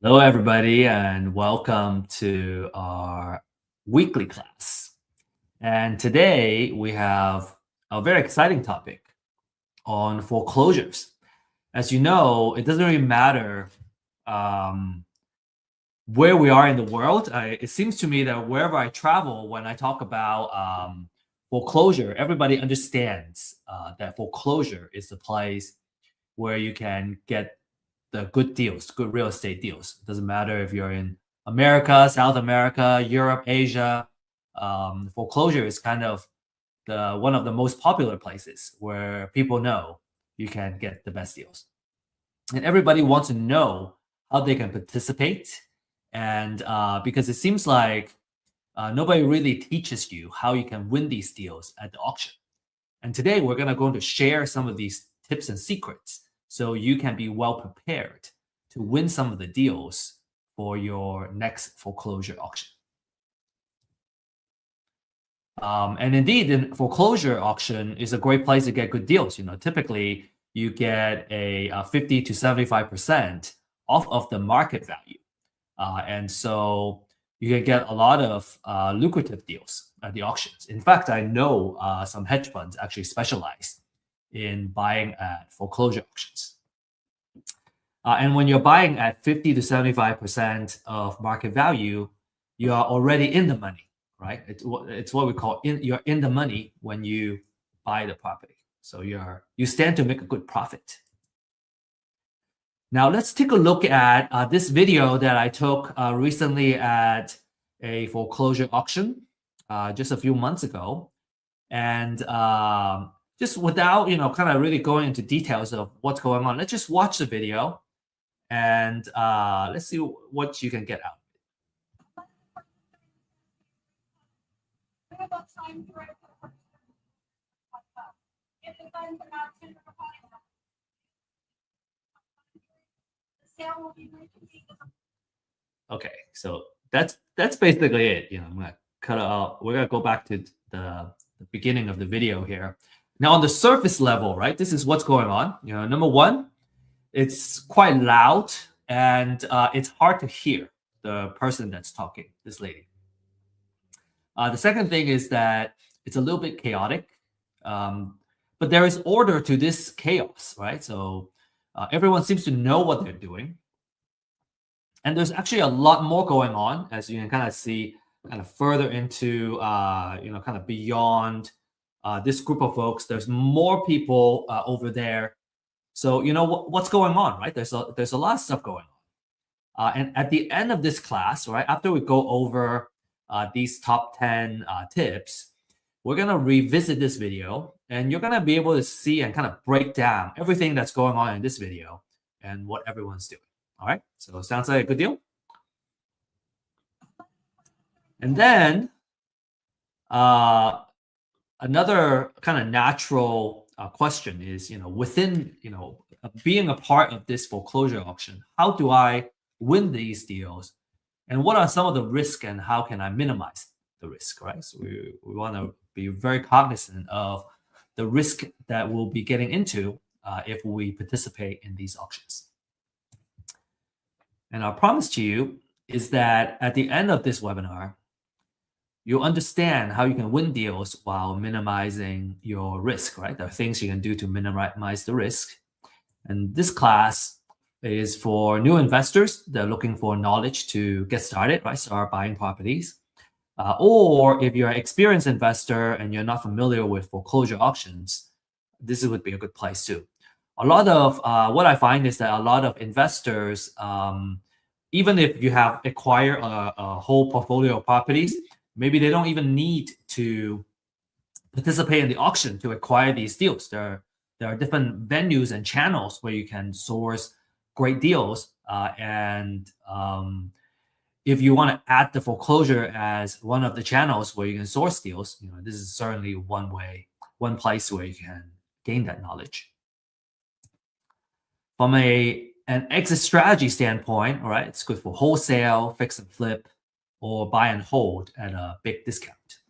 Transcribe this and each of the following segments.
Hello, everybody, and welcome to our weekly class. And today we have a very exciting topic on foreclosures. As you know, it doesn't really matter um, where we are in the world. It seems to me that wherever I travel, when I talk about foreclosure, everybody understands that foreclosure is the place where you can get the good deals, good real estate deals. It doesn't matter if you're in America, South America, Europe, Asia. Foreclosure is kind of the one of the most popular places where people know you can get the best deals, and everybody wants to know how they can participate. And because it seems like nobody really teaches you how you can win these deals at the auction. And today we're going to share some of these tips and secrets so you can be well prepared to win some of the deals for your next foreclosure auction. And indeed, the foreclosure auction is a great place to get good deals. Typically you get a 50 to 75% off of the market value. And so you can get a lot of lucrative deals at the auctions. In fact, I know some hedge funds actually specialize in buying at foreclosure auctions. And when you're buying at 50 to 75% of market value, you are already in the money, right? It's what we call you're in the money when you buy the property. So you stand to make a good profit. Now let's take a look at this video that I took recently at a foreclosure auction just a few months ago. And just without, kind of really going into details of what's going on, let's just watch the video and let's see what you can get out. Okay, so that's basically it. I'm gonna cut it out. We're gonna go back to the beginning of the video here. Now, on the surface level, right? This is what's going on. Number one, it's quite loud and it's hard to hear the person that's talking, this lady. The second thing is that it's a little bit chaotic, but there is order to this chaos, right? So everyone seems to know what they're doing. And there's actually a lot more going on, as you can kind of see, kind of further into, kind of beyond this group of folks. There's more people over there. So what's going on, right? There's a lot of stuff going on. And at the end of this class, right, after we go over these top 10 tips, we're gonna revisit this video, and you're gonna be able to see and kind of break down everything that's going on in this video and what everyone's doing. All right, so sounds like a good deal. And then another kind of natural question is, within, being a part of this foreclosure auction, how do I win these deals? And what are some of the risks and how can I minimize the risk, right? So we want to be very cognizant of the risk that we'll be getting into if we participate in these auctions. And our promise to you is that at the end of this webinar, you'll understand how you can win deals while minimizing your risk, right? There are things you can do to minimize the risk. And this class is for new investors that are looking for knowledge to get started, right? Start buying properties. Or if you're an experienced investor and you're not familiar with foreclosure auctions, this would be a good place too. A lot of what I find is that a lot of investors, even if you have acquired a whole portfolio of properties, maybe they don't even need to participate in the auction to acquire these deals. There are different venues and channels where you can source great deals. If you want to add the foreclosure as one of the channels where you can source deals, this is certainly one place where you can gain that knowledge. From an exit strategy standpoint, all right, it's good for wholesale, fix and flip, or buy and hold at a big discount.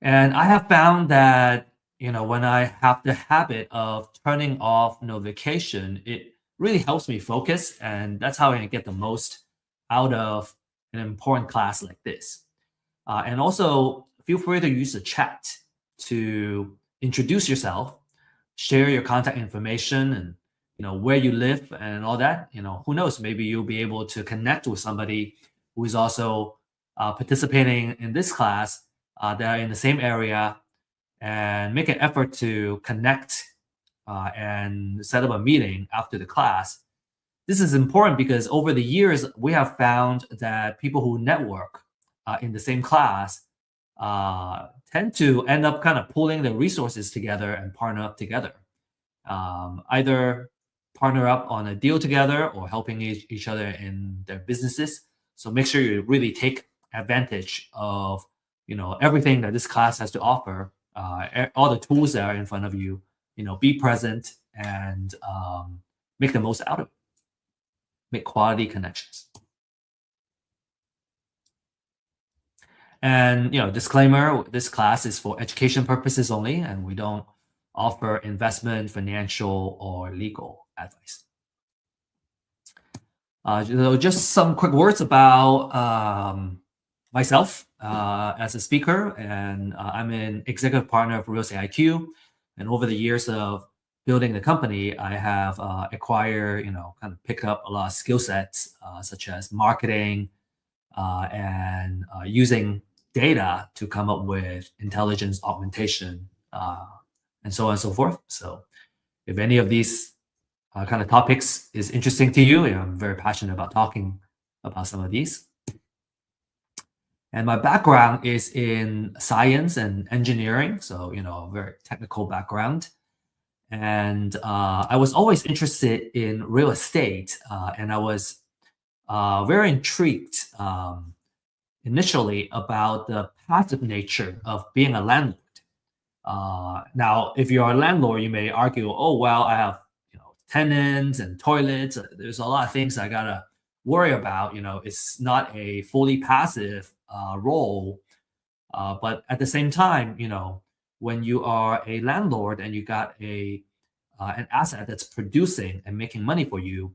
And I have found that, when I have the habit of turning off notification, it really helps me focus, and that's how I can get the most out of an important class like this. And also, feel free to use the chat to introduce yourself, share your contact information, and where you live and all that. Who knows? Maybe you'll be able to connect with somebody who is also participating in this class that are in the same area, and make an effort to connect and set up a meeting after the class. This is important because over the years, we have found that people who network in the same class tend to end up kind of pulling the resources together and partner up together. Either partner up on a deal together or helping each other in their businesses. So make sure you really take advantage of everything that this class has to offer, all the tools that are in front of you. Be present and make the most out of it. Make quality connections. And disclaimer: this class is for education purposes only, and we don't offer investment, financial, or legal advice. Just some quick words about myself as a speaker, and I'm an executive partner of Real Estate IQ. And over the years of building the company, I have acquired, kind of picked up a lot of skill sets, such as marketing and using data to come up with intelligence augmentation, and so on and so forth. So if any of these kind of topics is interesting to you, I'm very passionate about talking about some of these. And my background is in science and engineering, so a very technical background. And I was always interested in real estate, and I was very intrigued initially about the passive nature of being a landlord. Now, if you're a landlord, you may argue, "Oh, well, I have tenants and toilets. There's a lot of things I gotta worry about. It's not a fully passive role." But at the same time, when you are a landlord and you got an asset that's producing and making money for you,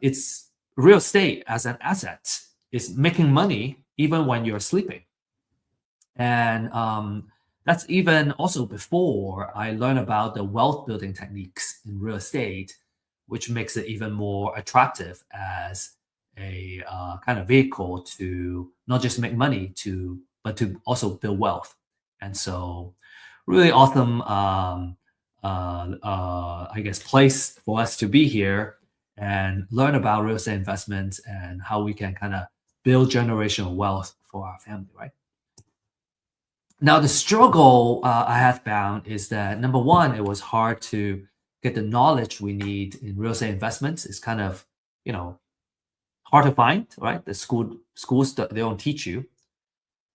it's real estate as an asset is making money even when you're sleeping. And that's even also before I learned about the wealth building techniques in real estate, which makes it even more attractive as a kind of vehicle to not just make money, but to also build wealth. And so, really awesome, I guess, place for us to be here and learn about real estate investments and how we can kind of build generational wealth for our family, right? Now, the struggle I have found is that, number one, it was hard to get the knowledge we need in real estate investments. It's kind of, hard to find, right? The schools, they don't teach you.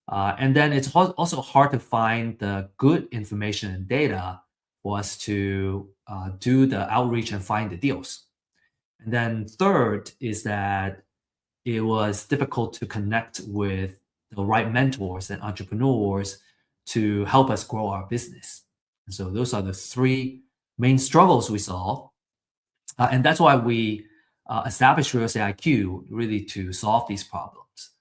And then it's also hard to find the good information and data for us to do the outreach and find the deals. And then third is that it was difficult to connect with the right mentors and entrepreneurs to help us grow our business. And so those are the three main struggles we saw. And that's why we established Real Estate IQ, really to solve these problems.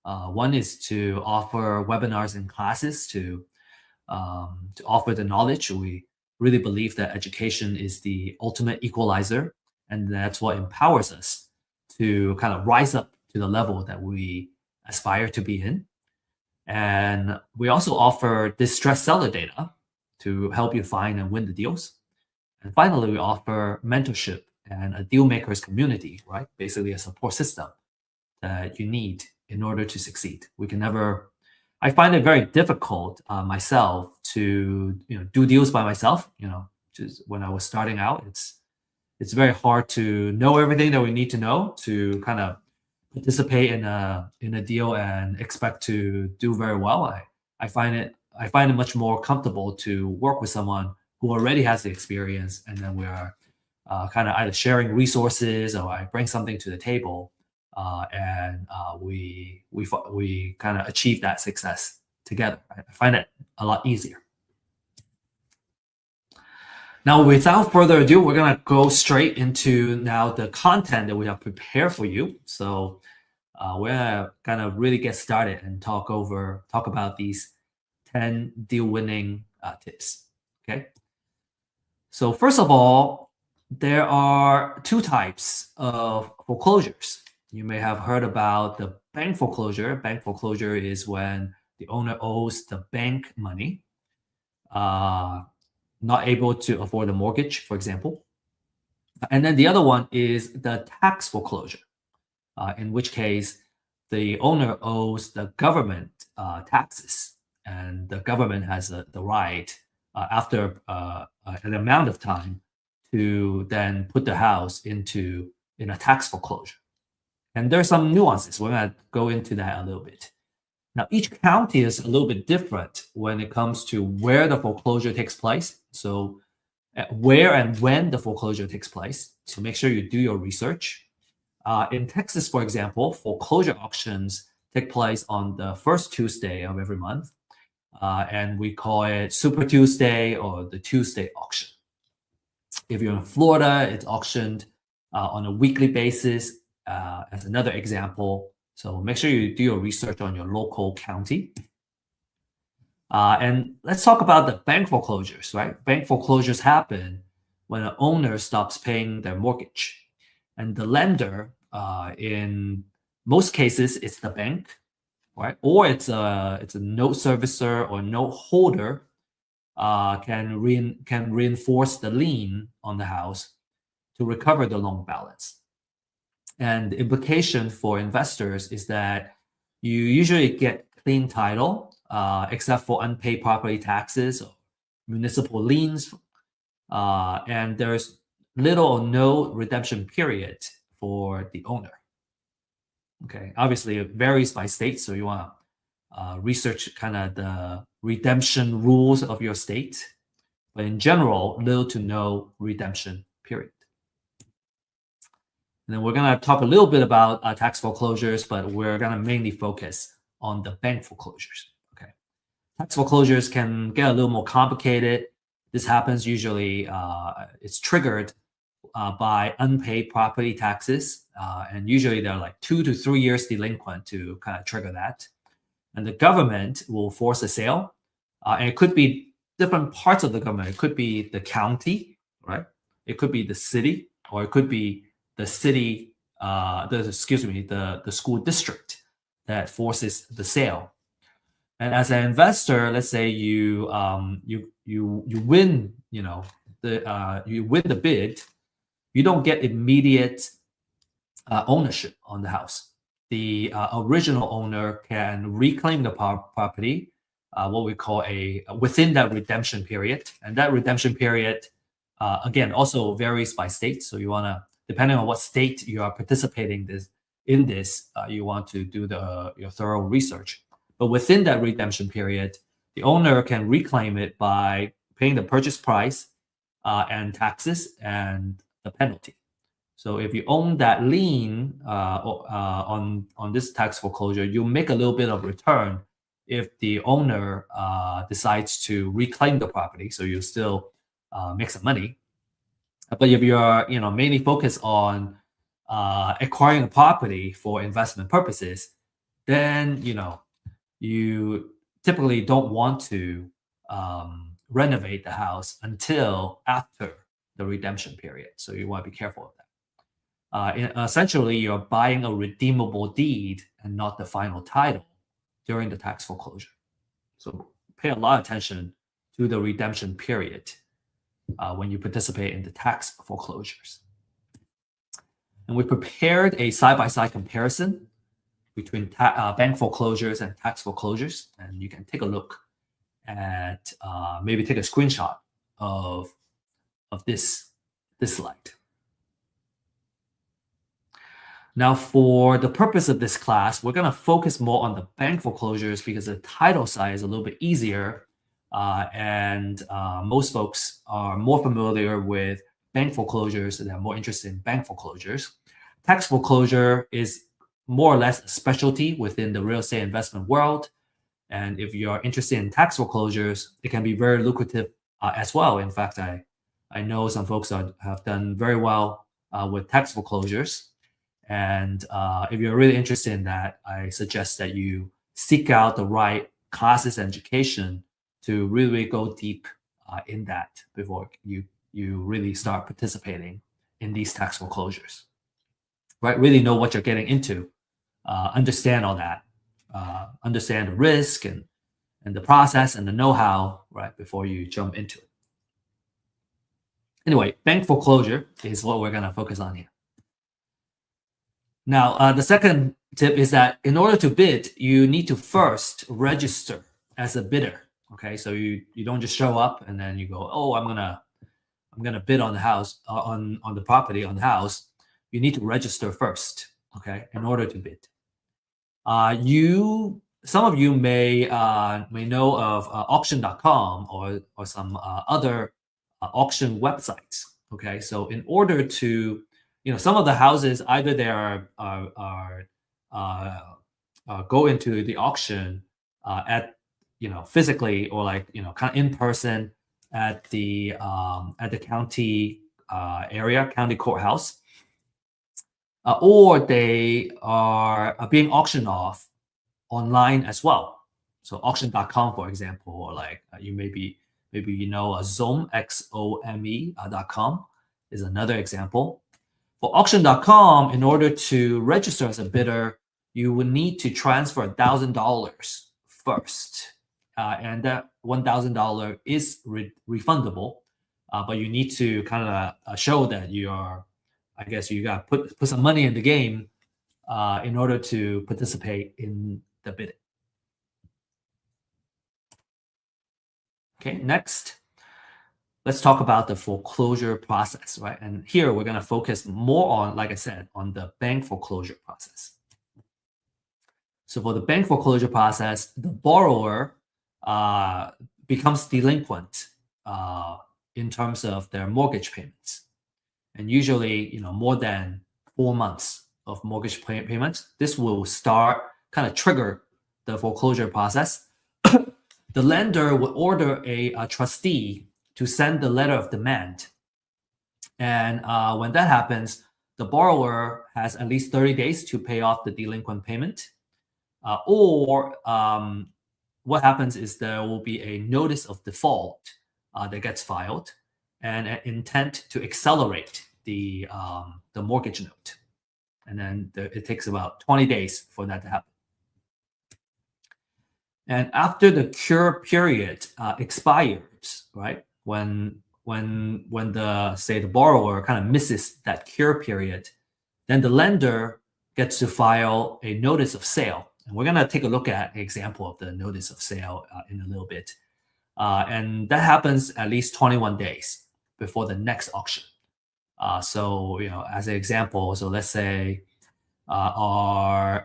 One is to offer webinars and classes to offer the knowledge. We really believe that education is the ultimate equalizer, and that's what empowers us to kind of rise up to the level that we aspire to be in. And we also offer distressed seller data to help you find and win the deals. And finally, we offer mentorship and a deal makers community, right? Basically a support system that you need in order to succeed. I find it very difficult myself to do deals by myself. Just when I was starting out, it's very hard to know everything that we need to know to kind of participate in a deal and expect to do very well. I find it much more comfortable to work with someone who already has the experience, and then we are kind of either sharing resources or I bring something to the table, and we kind of achieve that success together. I find it a lot easier. Now, without further ado, we're going to go straight into now the content that we have prepared for you. So we're gonna kind of really get started and talk about these 10 deal winning tips. Okay. So first of all, there are two types of foreclosures. You may have heard about the bank foreclosure. Bank foreclosure is when the owner owes the bank money, not able to afford a mortgage, for example. And then the other one is the tax foreclosure, in which case the owner owes the government taxes, and the government has the right after an amount of time to then put the house in a tax foreclosure. And there's some nuances. We're going to go into that a little bit. Now, each county is a little bit different when it comes to where the foreclosure takes place. So where and when the foreclosure takes place. So make sure you do your research. In Texas, for example, foreclosure auctions take place on the first Tuesday of every month. And we call it Super Tuesday or the Tuesday auction. If you're in Florida, it's auctioned on a weekly basis as another example. So make sure you do your research on your local county. And let's talk about the bank foreclosures, right? Bank foreclosures happen when an owner stops paying their mortgage. And the lender, in most cases, it's the bank, right? Or it's a note servicer or note holder can reinforce the lien on the house to recover the loan balance. And the implication for investors is that you usually get clean title, except for unpaid property taxes or municipal liens, and there's little or no redemption period for the owner. Okay, obviously it varies by state, so you want to research kind of the redemption rules of your state. But in general, little to no redemption period. And then we're going to talk a little bit about tax foreclosures, but we're going to mainly focus on the bank foreclosures. Okay, tax foreclosures can get a little more complicated. This happens usually, it's triggered by unpaid property taxes, and usually they're like 2 to 3 years delinquent to kind of trigger that. And the government will force a sale, and it could be different parts of the government. It could be the county, right? It could be the city, or it could be the city, the school district that forces the sale. And as an investor, let's say you win, you win the bid, you don't get immediate ownership on the house. The original owner can reclaim the property, what we call within that redemption period, and that redemption period, again, also varies by state. So you want to, depending on what state you are participating in this, you want to do your thorough research. But within that redemption period, the owner can reclaim it by paying the purchase price and taxes and the penalty. So if you own that lien on this tax foreclosure, you make a little bit of return if the owner decides to reclaim the property. So you still make some money. But if you're mainly focused on acquiring a property for investment purposes, then you typically don't want to renovate the house until after the redemption period. So you want to be careful of that. Essentially, you're buying a redeemable deed and not the final title during the tax foreclosure. So pay a lot of attention to the redemption period when you participate in the tax foreclosures. And we prepared a side-by-side comparison between bank foreclosures and tax foreclosures. And you can take a look at, maybe take a screenshot of this slide. Now, for the purpose of this class, we're going to focus more on the bank foreclosures because the title side is a little bit easier. And most folks are more familiar with bank foreclosures and they're more interested in bank foreclosures. Tax foreclosure is more or less a specialty within the real estate investment world. And if you're interested in tax foreclosures, it can be very lucrative as well. In fact, I I know some folks have done very well with tax foreclosures. And if you're really interested in that, I suggest that you seek out the right classes and education to really go deep in that before you really start participating in these tax foreclosures. Right? Really know what you're getting into, understand all that, understand the risk and the process and the know-how, right, before you jump into it. Anyway, bank foreclosure is what we're going to focus on here. Now, the second tip is that in order to bid, you need to first register as a bidder. Okay, so you don't just show up and then you go, oh, I'm gonna bid on the house on the property on the house. You need to register first, okay, in order to bid. Some of you may know of auction.com or some other auction websites. Okay, so in order to, some of the houses either they are go into the auction at physically or kind of in person at the county area, county courthouse, or they are being auctioned off online as well. So auction.com, for example, or you maybe Xome, XOME.com is another example. For auction.com, in order to register as a bidder, you would need to transfer $1,000 first. And that $1,000 is refundable, but you need to kind of show that you are, I guess you got to put some money in the game in order to participate in the bidding. Okay, next, let's talk about the foreclosure process, right? And here we're going to focus more on, like I said, on the bank foreclosure process. So for the bank foreclosure process, the borrower becomes delinquent in terms of their mortgage payments. And usually, more than 4 months of mortgage payments, this will start kind of trigger the foreclosure process. The lender will order a trustee to send the letter of demand. And when that happens, the borrower has at least 30 days to pay off the delinquent payment. Or what happens is there will be a notice of default that gets filed and an intent to accelerate the mortgage note. And then it takes about 20 days for that to happen. And after the cure period expires, right, when the borrower kind of misses that cure period, then the lender gets to file a notice of sale. And we're going to take a look at an example of the notice of sale in a little bit. And that happens at least 21 days before the next auction. So, as an example, so let's say our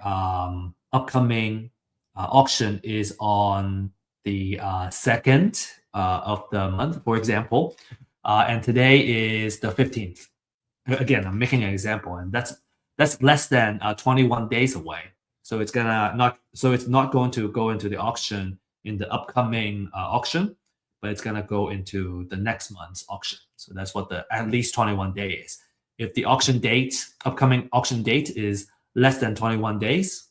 upcoming auction is on the 2nd of the month, for example, and today is the 15th. Again, I'm making an example, and that's less than 21 days away. So it's not going to go into the auction in the upcoming auction, but it's gonna go into the next month's auction. So that's what the at least 21 days is. If the upcoming auction date is less than 21 days,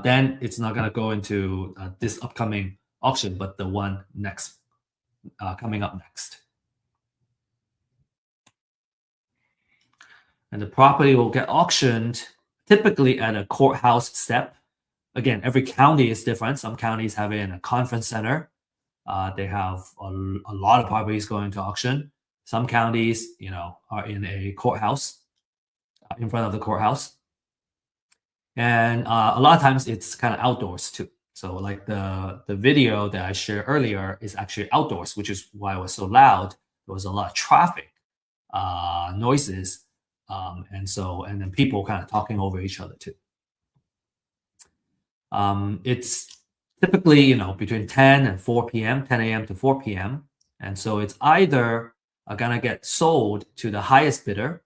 then it's not gonna go into this upcoming auction, but the one next coming up next. And the property will get auctioned typically at a courthouse step. Again, every county is different. Some counties have it in a conference center. They have a lot of properties going to auction. Some counties, are in a courthouse, in front of the courthouse. And a lot of times it's kind of outdoors too. So like the video that I shared earlier is actually outdoors, which is why it was so loud. There was a lot of traffic, noises, and then people kind of talking over each other too. It's typically, between 10 and 4 p.m., 10 a.m. to 4 p.m. And so it's either gonna get sold to the highest bidder,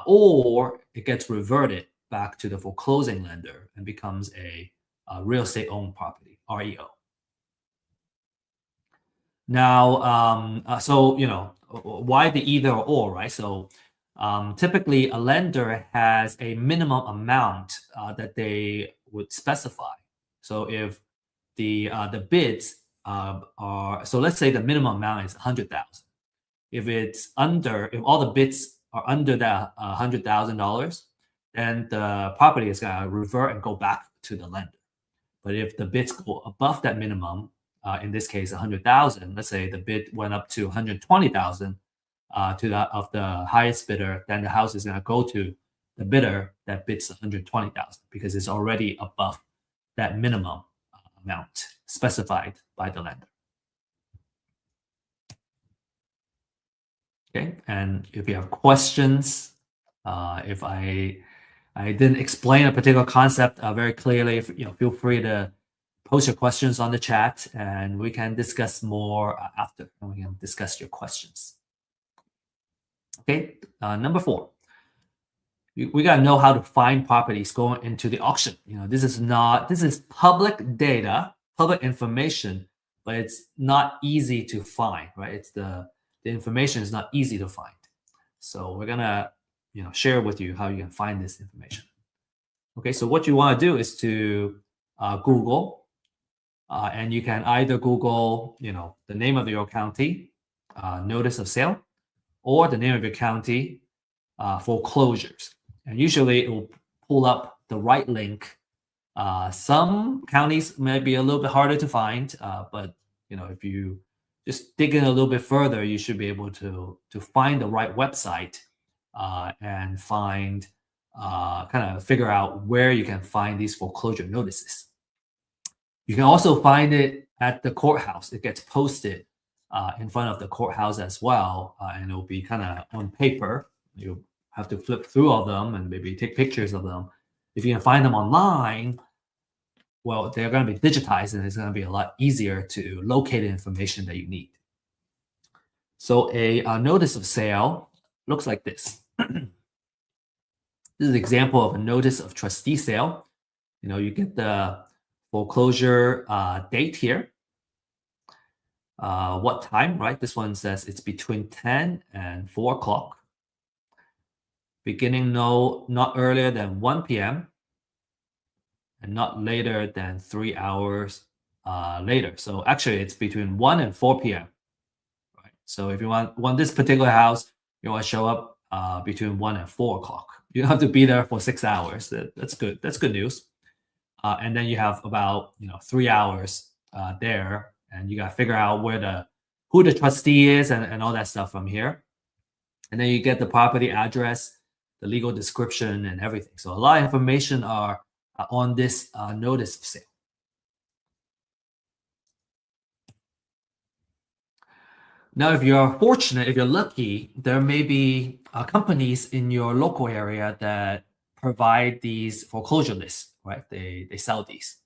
or it gets reverted back to the foreclosing lender and becomes a real estate owned property, REO. Now, so why the either or, right? So typically, a lender has a minimum amount that they would specify. So if the bids are, so let's say the minimum amount is 100,000. If all the bids are under that $100,000, then the property is gonna revert and go back to the lender. But if the bids go above that minimum, in this case, 100,000, let's say the bid went up to 120,000 to the of the highest bidder, then the house is going to go to the bidder that bids 120,000 because it's already above that minimum amount specified by the lender. Okay, and if you have questions, if I didn't explain a particular concept very clearly, feel free to post your questions on the chat, and we can discuss more after, and we can discuss your questions. Okay, number 4, we gotta know how to find properties going into the auction. This is public data, public information, but it's not easy to find, right? It's the information is not easy to find. So we're gonna, share with you how you can find this information. Okay, so what you want to do is to Google, and you can either Google, the name of your county, notice of sale, or the name of your county, foreclosures. And usually it will pull up the right link. Some counties may be a little bit harder to find, but if you just dig in a little bit further, you should be able to find the right website and find kind of figure out where you can find these foreclosure notices. You can also find it at the courthouse. It gets posted in front of the courthouse as well, and it will be kind of on paper. You have to flip through all of them and maybe take pictures of them. If you can find them online, well, they're going to be digitized, and it's going to be a lot easier to locate the information that you need. So a notice of sale looks like this. This is an example of a notice of trustee sale. You get the foreclosure date here. What time, right? This one says it's between 10 and 4 o'clock. Beginning not earlier than 1 p.m. and not later than 3 hours later. So actually, it's between 1 and 4 p.m. Right? So if you want this particular house, you want to show up between 1 and 4 o'clock. You don't have to be there for 6 hours. That's good. That's good news. And then you have about 3 hours there, and you got to figure out who the trustee is and all that stuff from here. And then you get the property address, the legal description, and everything. So a lot of information are on this notice of sale. Now, if you're fortunate, if you're lucky, there may be companies in your local area that provide these foreclosure lists, right? They sell these.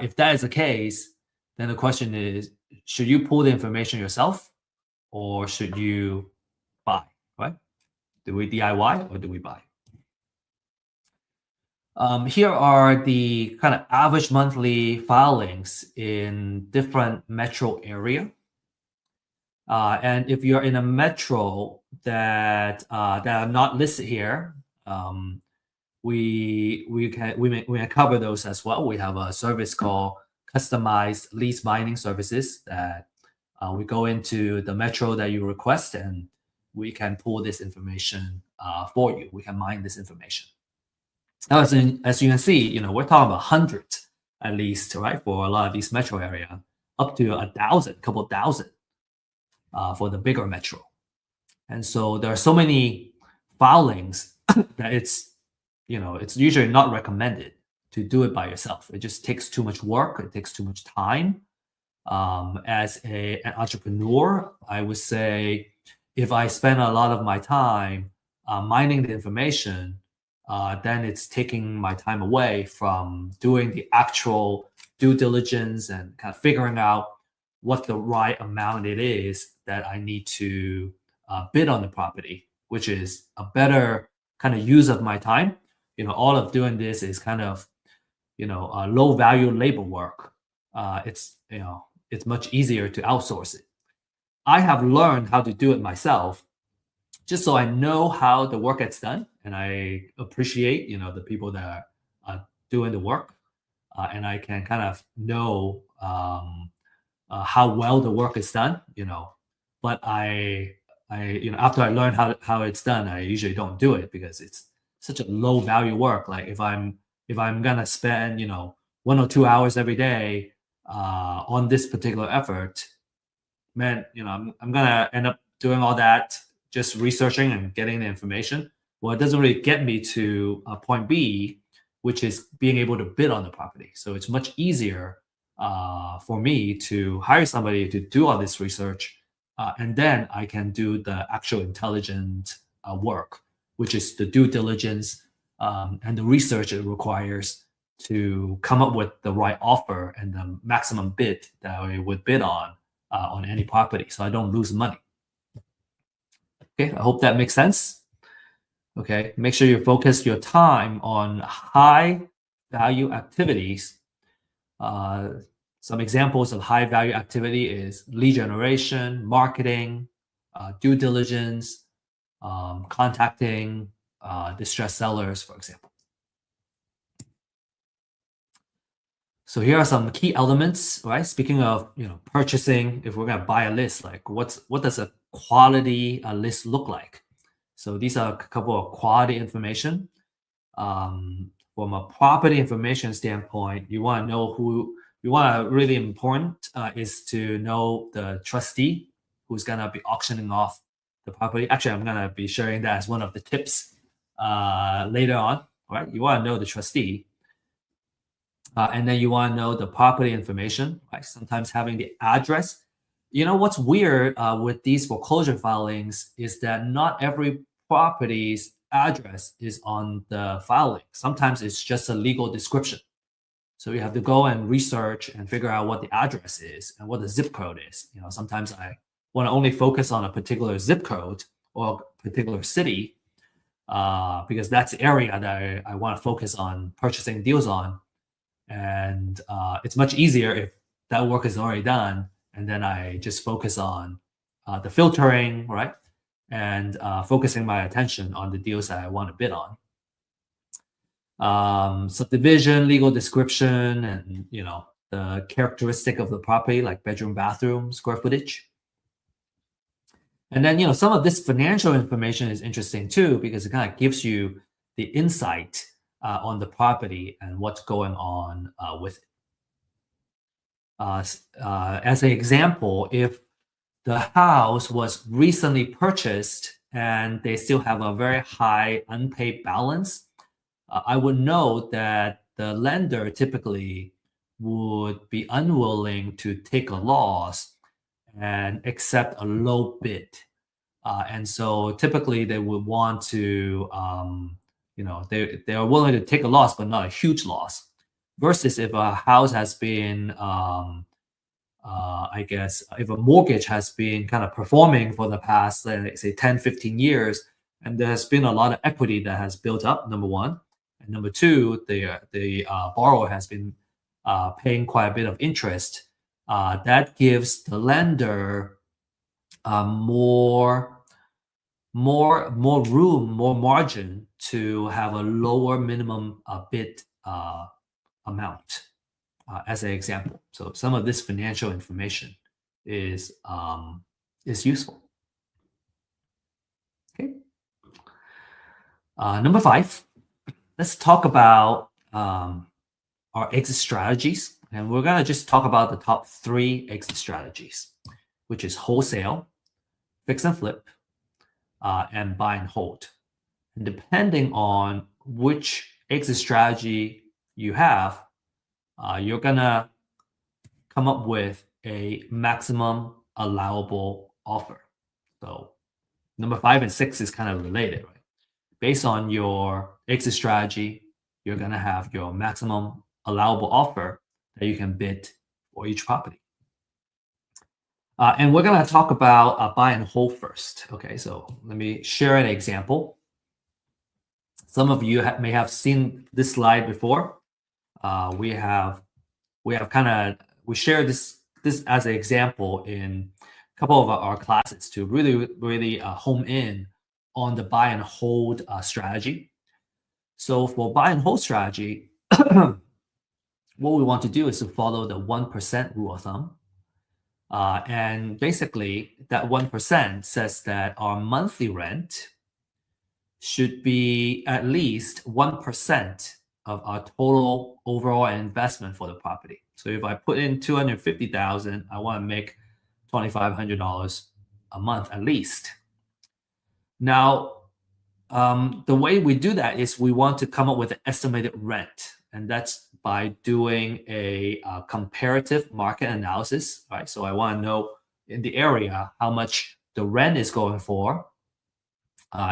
If that is the case, then the question is, should you pull the information yourself, or should you buy, right? Do we DIY or do we buy? Here are the kind of average monthly filings in different metro area. And if you're in a metro that are not listed here, we can cover those as well. We have a service called customized lease binding services that we go into the metro that you request, and we can pull this information for you. We can mine this information. Now, as you can see, we're talking about hundreds at least, right? For a lot of these metro area, up to 1,000, couple thousand for the bigger metro. And so there are so many filings that it's usually not recommended to do it by yourself. It just takes too much work. It takes too much time. As an entrepreneur, I would say if I spend a lot of my time mining the information, then it's taking my time away from doing the actual due diligence and kind of figuring out what the right amount it is that I need to bid on the property, which is a better kind of use of my time. All of doing this is kind of, low value labor work. It's much easier to outsource it. I have learned how to do it myself, just so I know how the work gets done, and I appreciate, the people that are doing the work, and I can kind of know how well the work is done. But after I learn how it's done, I usually don't do it because it's such a low value work. Like if I'm gonna spend 1 or 2 hours every day on this particular effort, man, I'm gonna end up doing all that, just researching and getting the information. Well, it doesn't really get me to point B, which is being able to bid on the property. So it's much easier for me to hire somebody to do all this research, and then I can do the actual intelligent work, which is the due diligence and the research it requires to come up with the right offer and the maximum bid that I would bid on any property, so I don't lose money. Okay, I hope that makes sense. Okay, make sure you focus your time on high value activities. Some examples of high value activity is lead generation, marketing, due diligence, contacting distressed sellers, for example. So here are some key elements, right? Speaking of purchasing, if we're gonna buy a list, like what does a quality list look like? So these are a couple of quality information. From a property information standpoint, you want to know who you want to really important is to know the trustee who's gonna be auctioning off the property. Actually, I'm gonna be sharing that as one of the tips later on. Right? You want to know the trustee. And then you want to know the property information, right? Sometimes having the address. What's weird with these foreclosure filings is that not every property's address is on the filing. Sometimes it's just a legal description. So you have to go and research and figure out what the address is and what the zip code is. Sometimes I want to only focus on a particular zip code or a particular city because that's the area that I want to focus on purchasing deals on. And it's much easier if that work is already done, and then I just focus on the filtering, right? And focusing my attention on the deals that I want to bid on. Subdivision, legal description, and the characteristic of the property, like bedroom, bathroom, square footage. And then some of this financial information is interesting too, because it kind of gives you the insight on the property and what's going on with it. As an example, if the house was recently purchased and they still have a very high unpaid balance, I would know that the lender typically would be unwilling to take a loss and accept a low bid. And so typically they would want to they are willing to take a loss, but not a huge loss. Versus if a house has been, I guess, if a mortgage has been kind of performing for the past, let's say 10, 15 years, and there has been a lot of equity that has built up, number one. And number two, the borrower has been paying quite a bit of interest. That gives the lender more room, more margin to have a lower minimum bid amount, as an example. So some of this financial information is useful. Okay. Number 5, let's talk about our exit strategies, and we're gonna just talk about the top 3 exit strategies, which is wholesale, fix and flip, and buy and hold. And depending on which exit strategy you have, you're gonna come up with a maximum allowable offer. So number 5 and 6 is kind of related, right? Based on your exit strategy, you're gonna have your maximum allowable offer that you can bid for each property. And we're going to talk about buy and hold first. Okay, so let me share an example. Some of you may have seen this slide before. We shared this as an example in couple of our classes to really home in on the buy and hold strategy. So for buy and hold strategy, what we want to do is to follow the 1% rule of thumb. And basically, that 1% says that our monthly rent should be at least 1% of our total overall investment for the property. So if I put in $250,000, I want to make $2,500 a month at least. Now, the way we do that is we want to come up with an estimated rent, and that's by doing a comparative market analysis, right? So I want to know in the area how much the rent is going for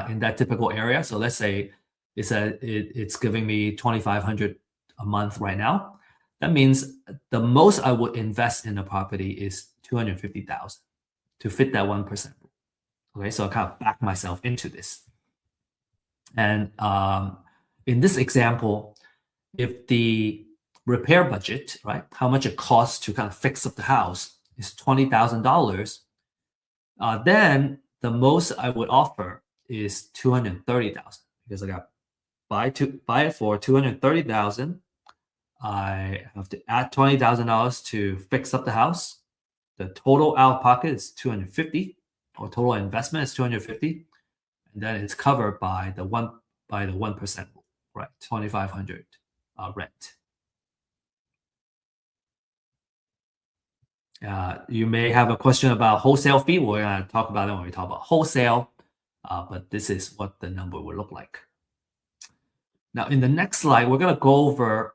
in that typical area. So let's say it's giving me $2,500 a month right now. That means the most I would invest in the property is $250,000 to fit that 1%. Okay, so I kind of back myself into this. And in this example, if the repair budget, right, how much it costs to kind of fix up the house is $20,000, then the most I would offer is $230,000 because I got buy it for $230,000. I have to add $20,000 to fix up the house. The total out of pocket is $250,000, or total investment is $250,000, and then it's covered by the 1% rule, right? $2,500 rent. You may have a question about wholesale fee. We're going to talk about it when we talk about wholesale, but this is what the number will look like. Now, in the next slide, we're going to go over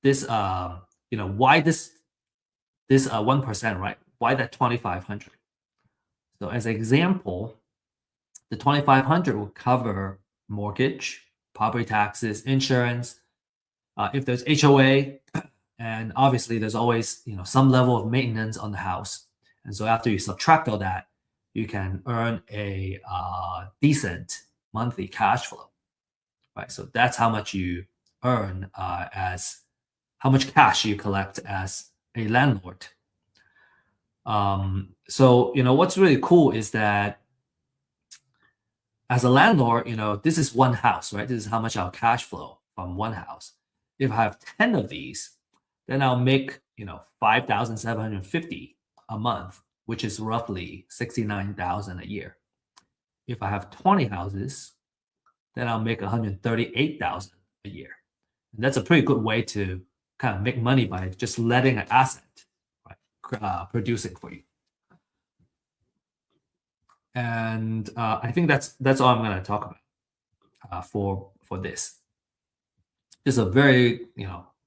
this, why this 1%, right? Why that 2,500? So as an example, the 2,500 will cover mortgage, property taxes, insurance, if there's HOA, and obviously there's always some level of maintenance on the house. And so after you subtract all that, you can earn a decent monthly cash flow, right? So that's how much you earn as how much cash you collect as a landlord. So what's really cool is that as a landlord, this is one house, right? This is how much I'll cash flow from one house. If I have 10 of these, then I'll make $5,750 a month, which is roughly $69,000 a year. If I have 20 houses, then I'll make $138,000 a year. And that's a pretty good way to kind of make money by just letting an asset, right, producing for you. And I think that's all I'm going to talk about for this. Just a very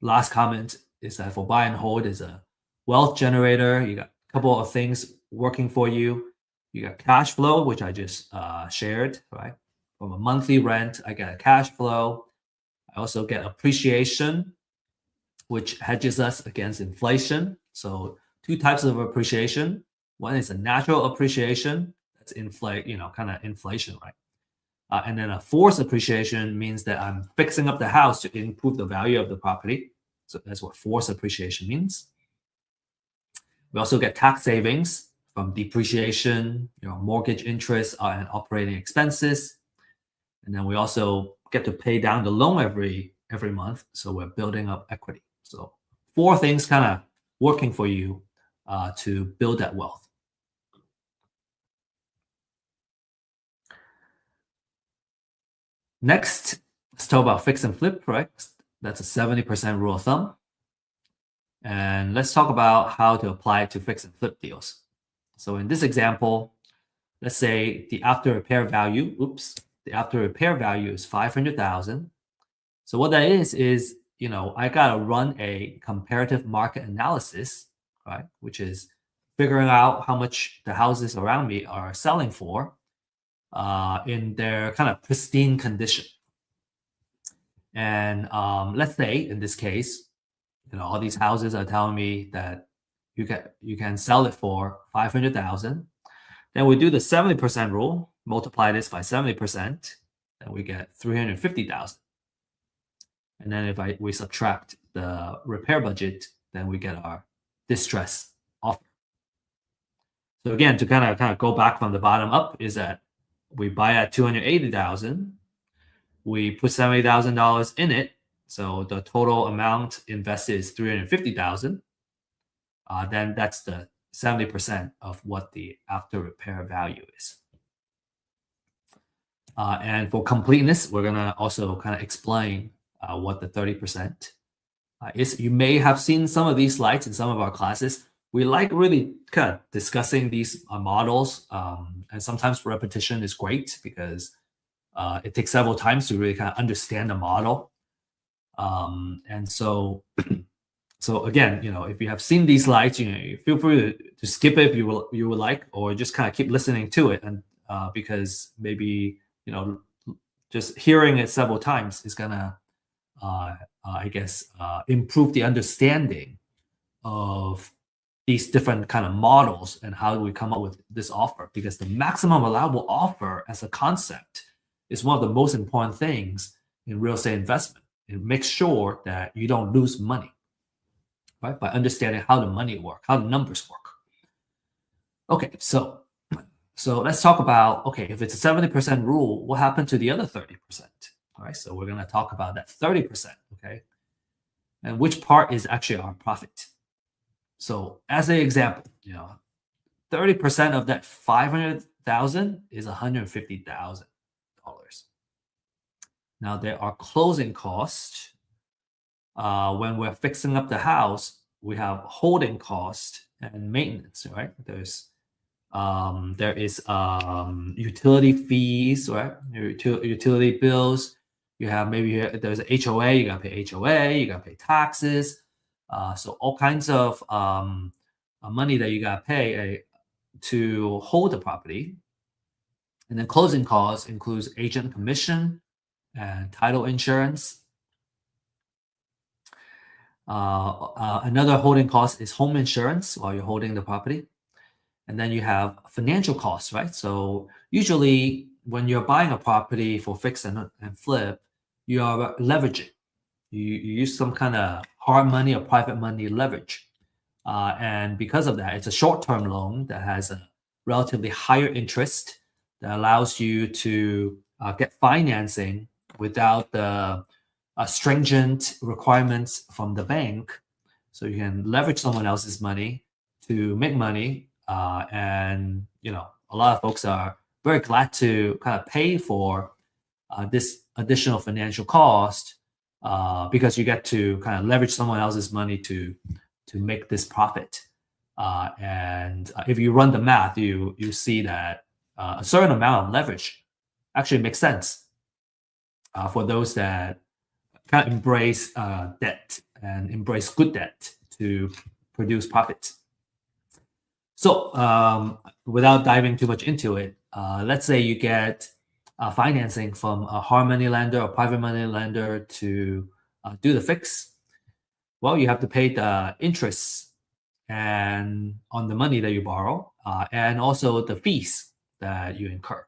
last comment is that for buy and hold is a wealth generator. You got a couple of things working for you. You got cash flow, which I just shared, right? From a monthly rent, I get a cash flow. I also get appreciation, which hedges us against inflation. So two types of appreciation. One is a natural appreciation. That's kind of inflation, right? And then a forced appreciation means that I'm fixing up the house to improve the value of the property. So that's what forced appreciation means. We also get tax savings from depreciation, mortgage interest and operating expenses. And then we also get to pay down the loan every month. So we're building up equity. So 4 things kind of working for you to build that wealth. Next, let's talk about fix and flip, right? That's a 70% rule of thumb. And let's talk about how to apply it to fix and flip deals. So in this example, let's say the after repair value is 500,000. So what that is I gotta run a comparative market analysis, right? Which is figuring out how much the houses around me are selling for in their kind of pristine condition. And let's say in this case, all these houses are telling me that you can sell it for 500,000. Then we do the 70% rule, multiply this by 70%, then we get 350,000. And then if we subtract the repair budget, then we get our distress offer. So again, to kind of go back from the bottom up is that we buy at 280,000, we put $70,000 in it, so the total amount invested is 350,000. Then that's the 70% of what the after repair value is. And for completeness, we're gonna also kind of explain what the 30% is. You may have seen some of these slides in some of our classes. We like really kind of discussing these models, and sometimes repetition is great because it takes several times to really kind of understand the model. And so, so again, if you have seen these slides, feel free to skip it if you would like, or just kind of keep listening to it, and because maybe just hearing it several times is gonna, I guess, improve the understanding of these different kind of models and how do we come up with this offer. Because the maximum allowable offer as a concept is one of the most important things in real estate investment. It makes sure that you don't lose money, right? By understanding how the money work, how the numbers work. Okay, so let's talk about, okay, if it's a 70% rule, what happened to the other 30%? All right, so we're going to talk about that 30%, okay? And which part is actually our profit. So as an example, 30% of that 500,000 is $150,000. Now there are closing costs. When we're fixing up the house, we have holding cost and maintenance, right? There is utility fees, right? Utility bills. You have there's a HOA. You gotta pay HOA. You gotta pay taxes. So all kinds of money that you gotta pay to hold the property. And then closing costs includes agent commission and title insurance. Another holding cost is home insurance while you're holding the property. And then you have financial costs, right? So usually when you're buying a property for fix and flip, you are leveraging. You use some kind of hard money or private money leverage. And because of that, it's a short-term loan that has a relatively higher interest that allows you to get financing without the stringent requirements from the bank. So you can leverage someone else's money to make money. And a lot of folks are very glad to kind of pay for this additional financial cost because you get to kind of leverage someone else's money to make this profit. And if you run the math, you see that a certain amount of leverage actually makes sense for those that kind of embrace debt and embrace good debt to produce profits. So without diving too much into it, let's say you get financing from a hard money lender or private money lender to do the fix. Well, you have to pay the interest and on the money that you borrow, and also the fees that you incur.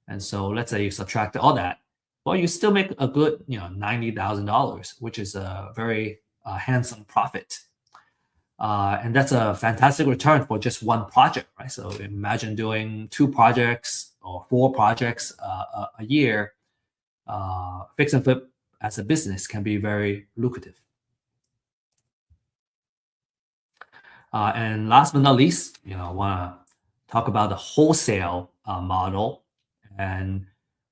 And so let's say you subtract all that. Well, you still make a good, $90,000, which is a very handsome profit. And that's a fantastic return for just one project, right? So imagine doing 2 projects or 4 projects a year. Fix and flip as a business can be very lucrative. And last but not least, I want to talk about the wholesale model. And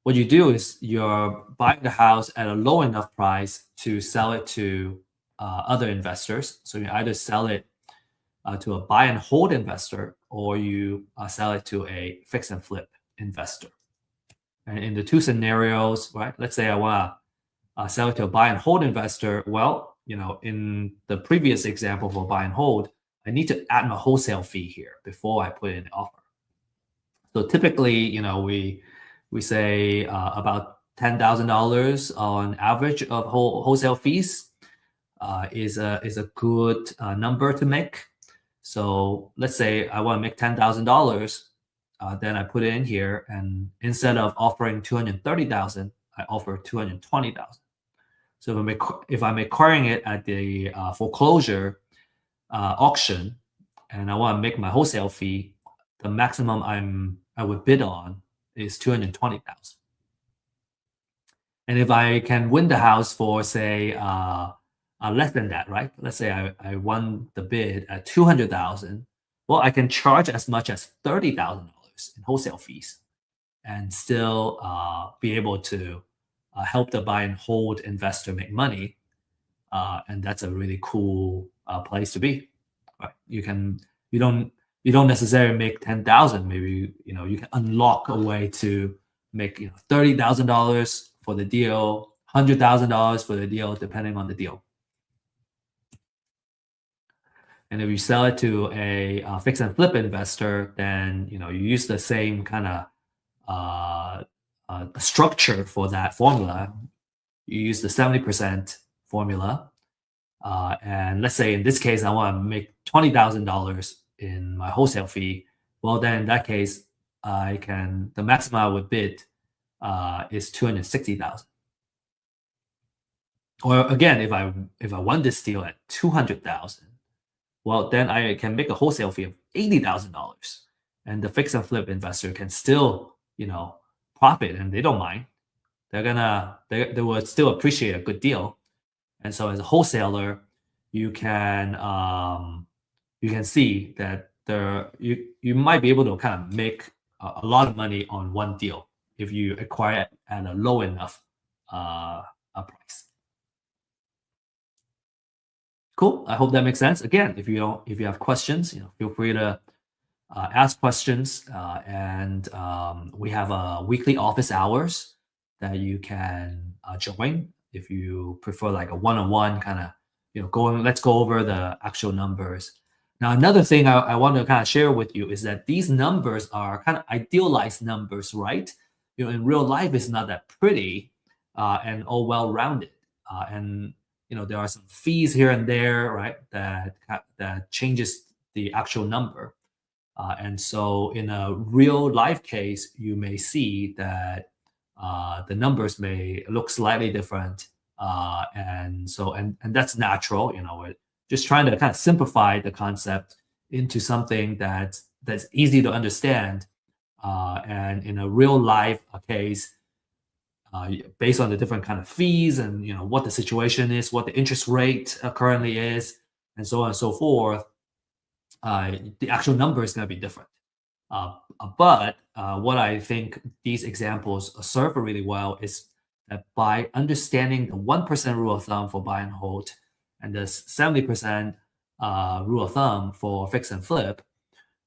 what you do is you're buying the house at a low enough price to sell it to other investors. So you either sell it to a buy and hold investor, or you sell it to a fix and flip investor. And in the 2 scenarios, right? Let's say I want to sell it to a buy and hold investor. Well, in the previous example for buy and hold, I need to add my wholesale fee here before I put in the offer. So typically, we say about $10,000 on average of wholesale fees is a good number to make. So let's say I want to make $10,000, then I put it in here, and instead of offering $230,000, I offer $220,000. So if I'm acquiring it at the foreclosure auction, and I want to make my wholesale fee the maximum I would bid on is 220,000. And if I can win the house for say less than that, right? Let's say I won the bid at 200,000. Well, I can charge as much as $30,000 in wholesale fees and still be able to help the buy and hold investor make money. And that's a really cool place to be. Right? You don't you don't necessarily make 10,000. Maybe you can unlock a way to make $30,000 for the deal, $100,000 for the deal, depending on the deal. And if you sell it to a fix and flip investor, then you use the same kind of structure for that formula. You use the 70% formula, and let's say in this case I want to make $20,000 in my wholesale fee. Well, then in that case, the maximum I would bid is 260,000. Or again, if I won this deal at 200,000, well, then I can make a wholesale fee of $80,000, and the fix and flip investor can still profit, and they don't mind. They will still appreciate a good deal. And so as a wholesaler, you can see that you might be able to kind of make a lot of money on one deal if you acquire it at a low enough price. Cool. I hope that makes sense. Again, if you have questions, feel free to ask questions. And we have weekly office hours that you can join if you prefer like a one-on-one kind of let's go over the actual numbers. Now, another thing I want to kind of share with you is that these numbers are kind of idealized numbers, right? In real life, it's not that pretty and all well-rounded. And there are some fees here and there, right? That changes the actual number. And so in a real life case, you may see that the numbers may look slightly different. And that's natural. We're just trying to kind of simplify the concept into something that's easy to understand. And in a real life case, based on the different kind of fees and what the situation is, what the interest rate currently is, and so on and so forth, the actual number is going to be different. But what I think these examples serve really well is that by understanding the 1% rule of thumb for buy and hold and the 70% rule of thumb for fix and flip,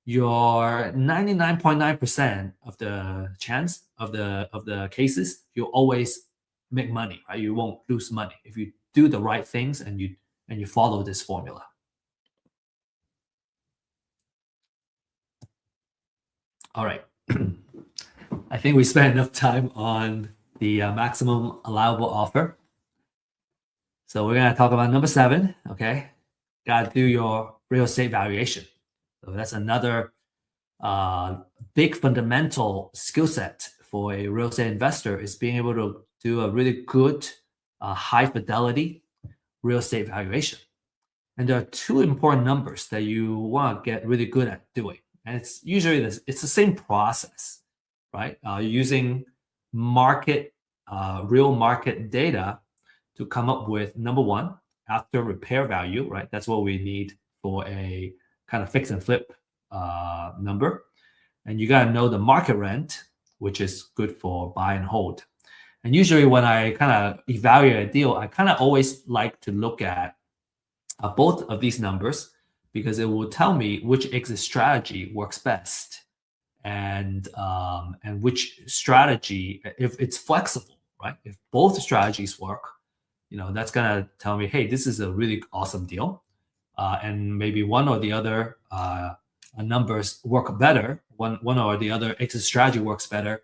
your 99.9% of the chance of the cases, you always make money, right? You won't lose money if you do the right things and you follow this formula. All right. I think we spent enough time on the maximum allowable offer. So we're going to talk about number 7, okay? Got to do your real estate valuation. So that's another big fundamental skill set for a real estate investor is being able to do a really good high fidelity real estate valuation. And there are 2 important numbers that you want to get really good at doing. And it's usually it's the same process, right? Using real market data to come up with number 1, after repair value, right? That's what we need for a kind of fix and flip number. And you got to know the market rent, which is good for buy and hold. And usually when I kind of evaluate a deal, I kind of always like to look at both of these numbers because it will tell me which exit strategy works best and which strategy, if it's flexible, right? If both strategies work, that's gonna tell me, hey, this is a really awesome deal, and maybe one or the other numbers work better. One or the other exit strategy works better.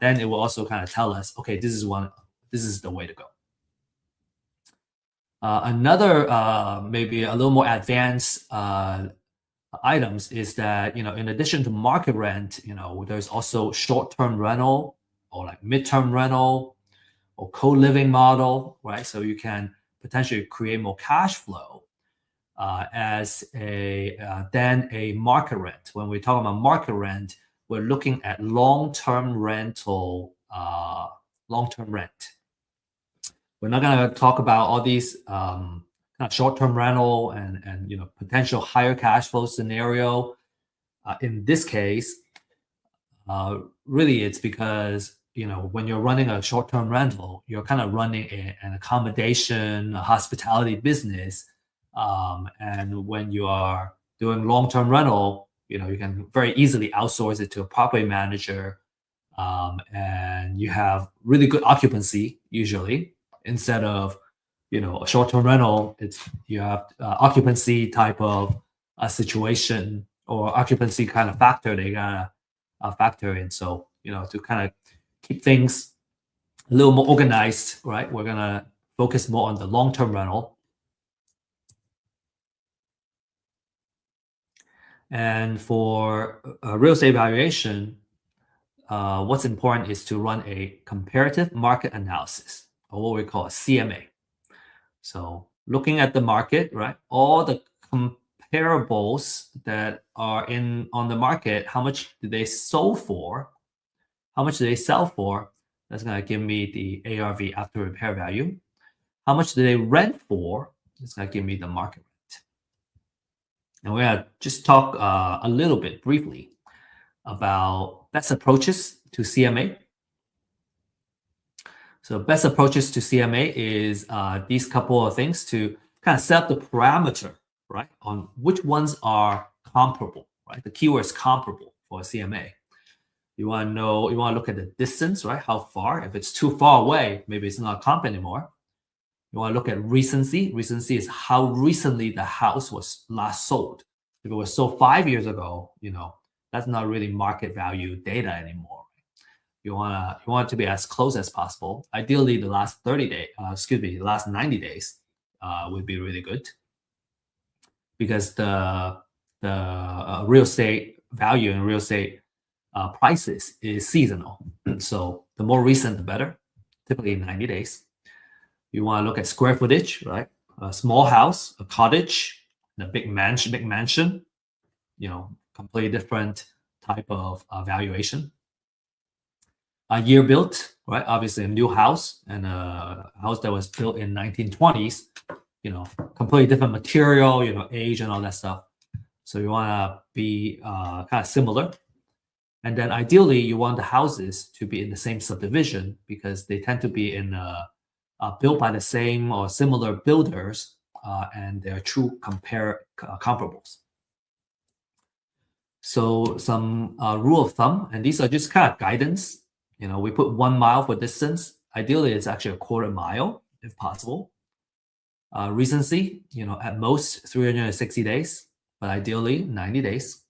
Then it will also kind of tell us, okay, this is the way to go. Another maybe a little more advanced items is that in addition to market rent, there's also short-term rental or like mid-term rental or co-living model, right? So you can potentially create more cash flow as a than a market rent. When we talk about market rent, we're looking at long-term rental, long-term rent. We're not going to talk about all these kind of short-term rental and potential higher cash flow scenario. In this case, really it's because when you're running a short-term rental, you're kind of running an accommodation, a hospitality business, and when you are doing long-term rental, you can very easily outsource it to a property manager, and you have really good occupancy usually, instead of a short-term rental. You have occupancy type of a situation or occupancy kind of factor they gotta factor in. So to kind of keep things a little more organized, right, we're gonna focus more on the long-term rental. And for real estate valuation, what's important is to run a comparative market analysis, or what we call a CMA. So looking at the market, right, all the comparables that are on the market, how much do they sell for? How much do they sell for? That's going to give me the ARV, after repair value. How much do they rent for? It's going to give me the market rent. And we're going to just talk a little bit briefly about best approaches to CMA. So best approaches to CMA is these couple of things to kind of set up the parameter, right, on which ones are comparable, right? The keyword is comparable for a CMA. You want to know, you want to look at the distance, right? How far? If it's too far away, maybe it's not a comp anymore. You want to look at recency. Recency is how recently the house was last sold. If it was sold 5 years ago, that's not really market value data anymore. You want it to be as close as possible. Ideally, the last 30 days, the last 90 days would be really good, because the real estate value and real estate prices is seasonal. So the more recent, the better, typically 90 days. You want to look at square footage, right? A small house, a cottage, and a big mansion, completely different type of valuation. A year built, right? Obviously a new house and a house that was built in 1920s, completely different material, age and all that stuff. So you want to be kind of similar. And then ideally you want the houses to be in the same subdivision, because they tend to be in built by the same or similar builders, and they're true comparables. So some rule of thumb, and these are just kind of guidance. We put 1 mile for distance. Ideally, it's actually a quarter mile if possible. Recency, at most 360 days, but ideally 90 days.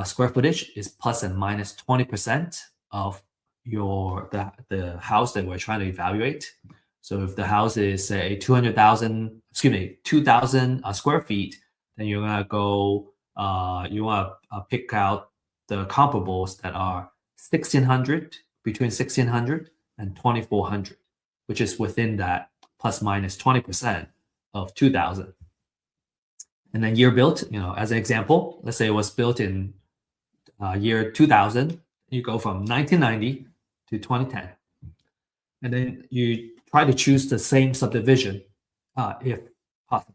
Square footage is plus and minus 20% of the house that we're trying to evaluate. So if the house is say 2,000 square feet, then you're gonna go. You want to pick out the comparables that are 1,600, between 1,600 and 2,400, which is within that plus minus 20% of 2,000. And then year built, as an example, let's say it was built in year 2000. You go from 1990 to 2010, and then you try to choose the same subdivision if possible.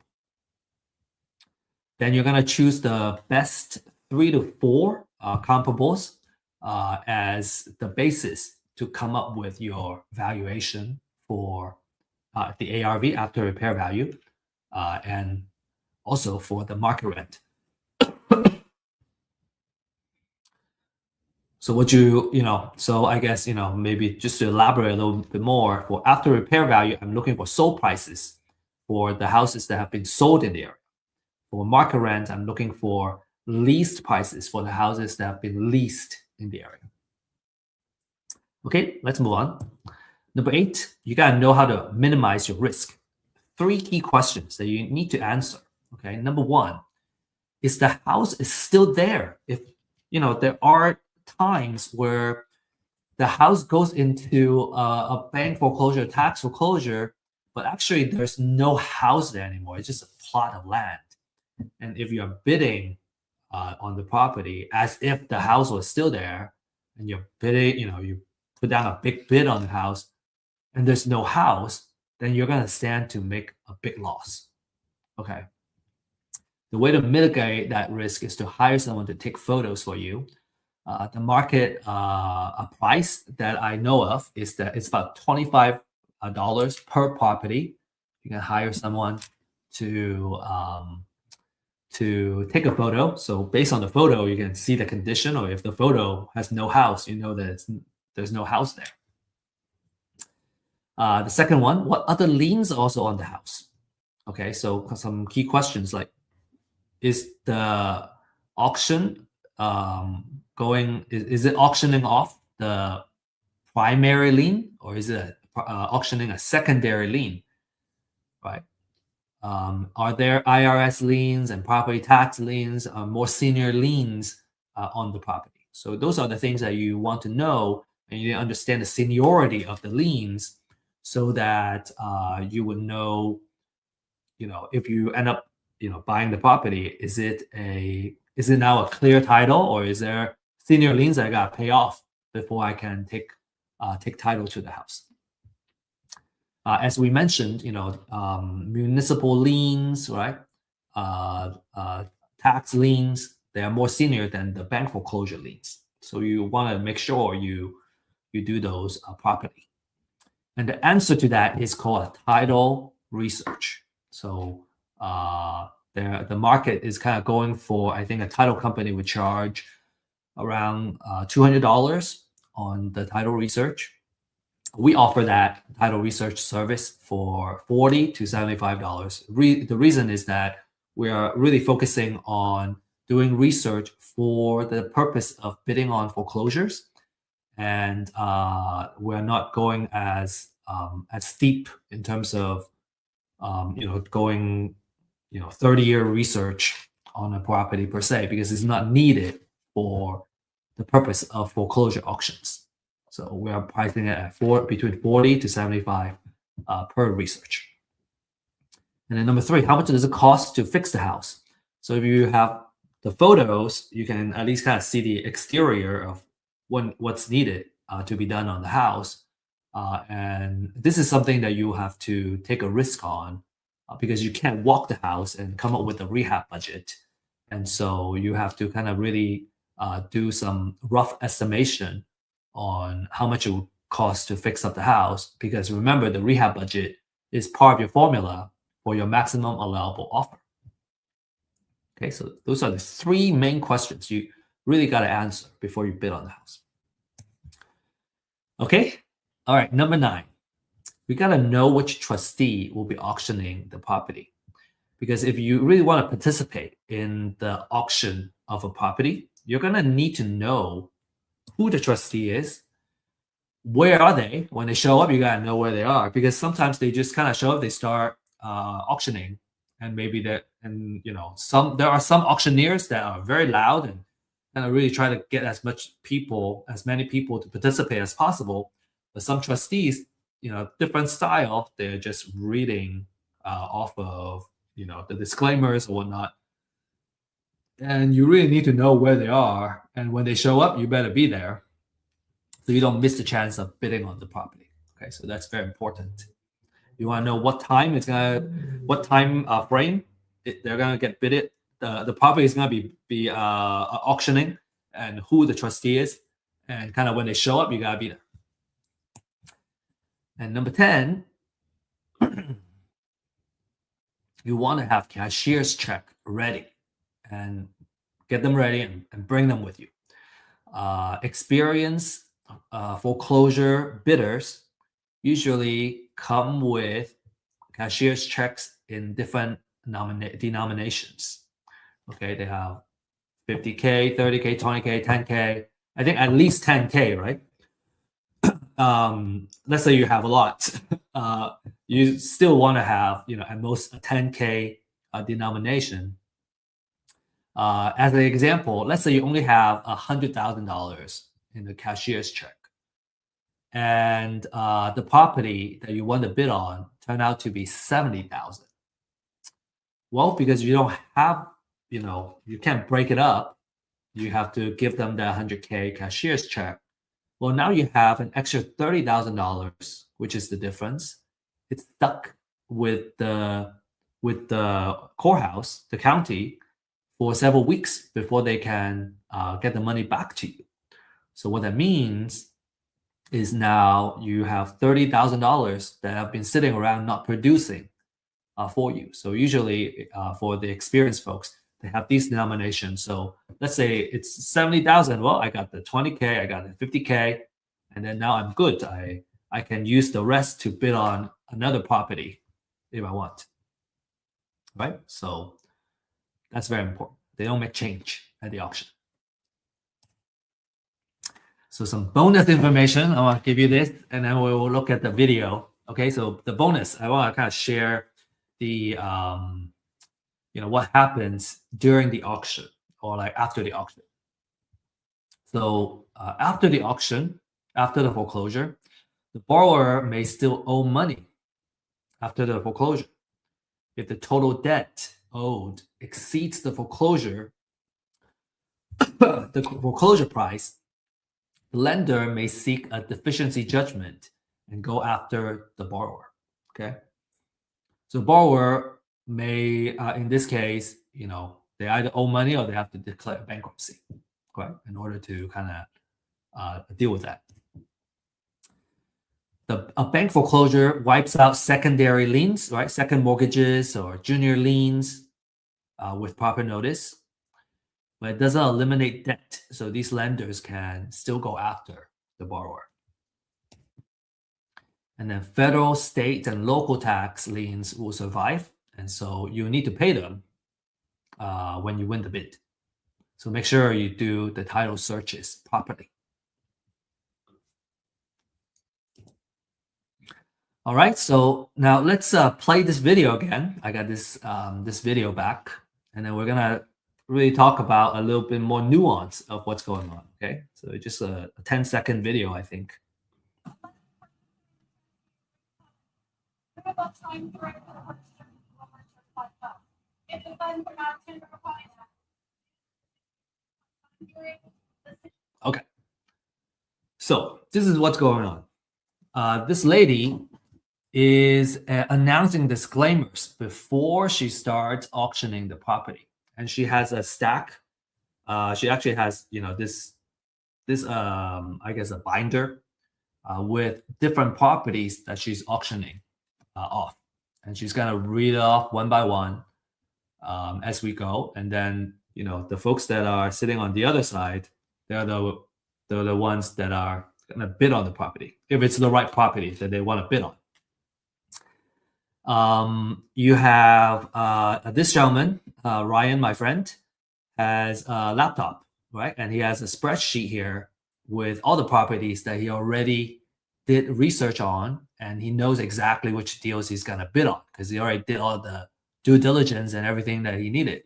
Then you're going to choose the best 3 to 4 comparables as the basis to come up with your valuation for the ARV, after repair value, and also for the market rent. So so I guess, maybe just to elaborate a little bit more, for after repair value, I'm looking for sold prices for the houses that have been sold in the area. For market rent, I'm looking for leased prices for the houses that have been leased in the area. Okay, let's move on. Number 8, you gotta know how to minimize your risk. 3 key questions that you need to answer. Okay, number 1, is the house is still there? If there are times where the house goes into a bank foreclosure, tax foreclosure, but actually there's no house there anymore. It's just a plot of land. And if you're bidding on the property as if the house was still there, and you're bidding, you put down a big bid on the house, and there's no house, then you're going to stand to make a big loss. Okay. The way to mitigate that risk is to hire someone to take photos for you. The market a price that I know of is that it's about $25 per property. You can hire someone to take a photo. So based on the photo, you can see the condition, or if the photo has no house, you know that there's no house there. The second one, what other liens are also on the house? Okay, so some key questions like, is the auction is it auctioning off the primary lien, or is it auctioning a secondary lien, right? Are there IRS liens and property tax liens, more senior liens on the property? So those are the things that you want to know, and you understand the seniority of the liens, so that you would know, if you end up, buying the property, is it now a clear title, or is there senior liens that I got to pay off before I can take title to the house? As we mentioned, municipal liens, right? Tax liens, they are more senior than the bank foreclosure liens. So you want to make sure you do those properly. And the answer to that is called a title research. So the market is kind of going for, I think a title company would charge around $200 on the title research. We offer that title research service for $40 to $75. The reason is that we are really focusing on doing research for the purpose of bidding on foreclosures, and we're not going as steep in terms of going 30-year research on a property per se, because it's not needed for the purpose of foreclosure auctions. So we are pricing it at between 40 to 75 per research. And then number 3, how much does it cost to fix the house? So if you have the photos, you can at least kind of see the exterior of what's needed to be done on the house. And this is something that you have to take a risk on, because you can't walk the house and come up with a rehab budget. And so you have to kind of really do some rough estimation on how much it would cost to fix up the house, because remember, the rehab budget is part of your formula for your maximum allowable offer. Okay, so those are the 3 main questions you really got to answer before you bid on the house. Okay, all right, number 9. We got to know which trustee will be auctioning the property. Because if you really want to participate in the auction of a property, you're going to need to know who the trustee is. Where are they? When they show up, you got to know where they are, because sometimes they just kind of show up, they start auctioning, and maybe there are some auctioneers that are very loud and kind of really try to get as many people to participate as possible. But some trustees, different style, they're just reading off of the disclaimers or whatnot. And you really need to know where they are, and when they show up, you better be there, so you don't miss the chance of bidding on the property. Okay, so that's very important. You want to know what time frame they're gonna get bidded. The property is gonna be auctioning, and who the trustee is, and kind of when they show up, you gotta be there. And number 10, you want to have cashier's check ready, and get them ready and bring them with you. Experienced foreclosure bidders usually come with cashier's checks in different denominations. Okay, they have 50K, 30K, 20K, 10K. I think at least 10K, right? Let's say you have a lot. You still want to have, at most a 10K denomination. As an example, let's say you only have $100,000 in the cashier's check, and the property that you want to bid on turned out to be 70,000. Well, because you don't have, you can't break it up. You have to give them the 100K cashier's check. Well, now you have an extra $30,000, which is the difference. It's stuck with the courthouse, the county, for several weeks before they can get the money back to you. So what that means is now you have $30,000 that have been sitting around not producing for you. So usually for the experienced folks, they have these denominations. So let's say it's 70,000. Well, I got the 20K, I got the 50K, and then now I'm good. I can use the rest to bid on another property if I want. Right? So that's very important. They don't make change at the auction. So some bonus information, I want to give you this, and then we will look at the video. Okay, so the bonus, I want to kind of share the what happens during the auction or like after the auction. So after the auction, after the foreclosure, the borrower may still owe money after the foreclosure. If the total debt owed exceeds the foreclosure price, the lender may seek a deficiency judgment and go after the borrower. Okay, so borrower may, in this case, they either owe money or they have to declare bankruptcy, right, in order to kind of deal with that. A bank foreclosure wipes out secondary liens, right, second mortgages or junior liens with proper notice, but it doesn't eliminate debt. So these lenders can still go after the borrower. And then federal, state, and local tax liens will survive. And so you need to pay them when you win the bid. So make sure you do the title searches properly. All right, so now let's play this video again. I got this this video back, and then we're gonna really talk about a little bit more nuance of what's going on. Okay, so it's just a 10-second video, I think. Okay, so this is what's going on. This lady is announcing disclaimers before she starts auctioning the property, and she has a stack. She actually has, this I guess a binder with different properties that she's auctioning off, and she's gonna read it off one by one as we go, and then the folks that are sitting on the other side, they're the ones that are gonna bid on the property if it's the right property that they want to bid on. You have this gentleman, Ryan, my friend, has a laptop, right? And he has a spreadsheet here with all the properties that he already did research on, and he knows exactly which deals he's going to bid on because he already did all the due diligence and everything that he needed.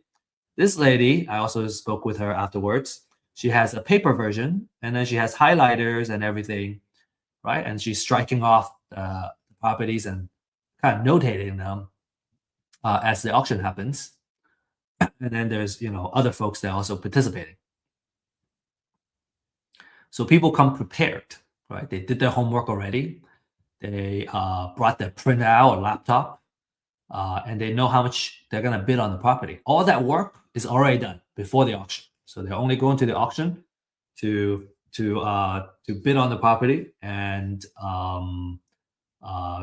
This lady, I also spoke with her afterwards. She has a paper version, and then she has highlighters and everything, right? And she's striking off the properties and kind of notating them as the auction happens. And then there's other folks that are also participating. So people come prepared, right? They did their homework already. They brought their printout or laptop, and they know how much they're gonna bid on the property. All that work is already done before the auction. So they're only going to the auction to bid on the property and